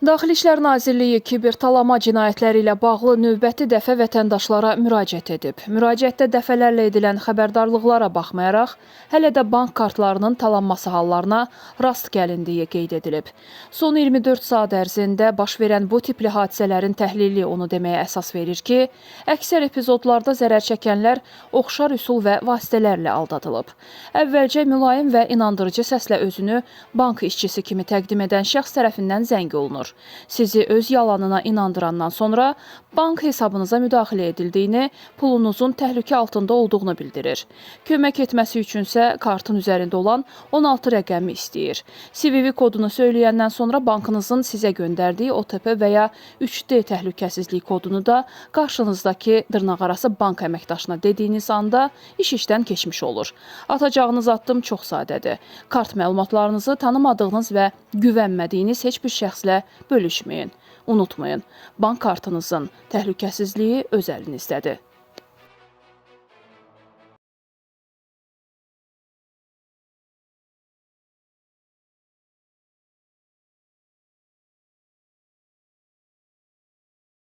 Daxili İşlər Nazirliyi kibertalama cinayətləri ilə bağlı növbəti dəfə vətəndaşlara müraciət edib. Müraciətdə dəfələrlə edilən xəbərdarlıqlara baxmayaraq, hələ də bank kartlarının talanması hallarına rast gəlindiyi qeyd edilib. Son 24 saat ərzində baş verən bu tipli hadisələrin təhlili onu deməyə əsas verir ki, əksər epizodlarda zərər çəkənlər oxşar üsul və vasitələrlə aldadılıb. Əvvəlcə mülayim və inandırıcı səslə özünü bank işçisi kimi təqdim edən şəxs tərəfindən zəng olunur. Sizi öz yalanına inandırandan sonra bank hesabınıza müdaxilə edildiyini, pulunuzun təhlükə altında olduğunu bildirir. Kömək etməsi üçünsə kartın üzərində olan 16 rəqəmi istəyir. CVV kodunu söyləyəndən sonra bankınızın sizə göndərdiyi OTP və ya 3D təhlükəsizlik kodunu da qarşınızdakı dırnaqarası bank əməkdaşına dediyiniz anda iş işdən keçmiş olur. Atacağınız addım çox sadədir. Kart məlumatlarınızı tanımadığınız və güvənmədiyiniz heç bir şəxslə bölüşməyin. Unutmayın, bank kartınızın təhlükəsizliyi öz əlinizdədir.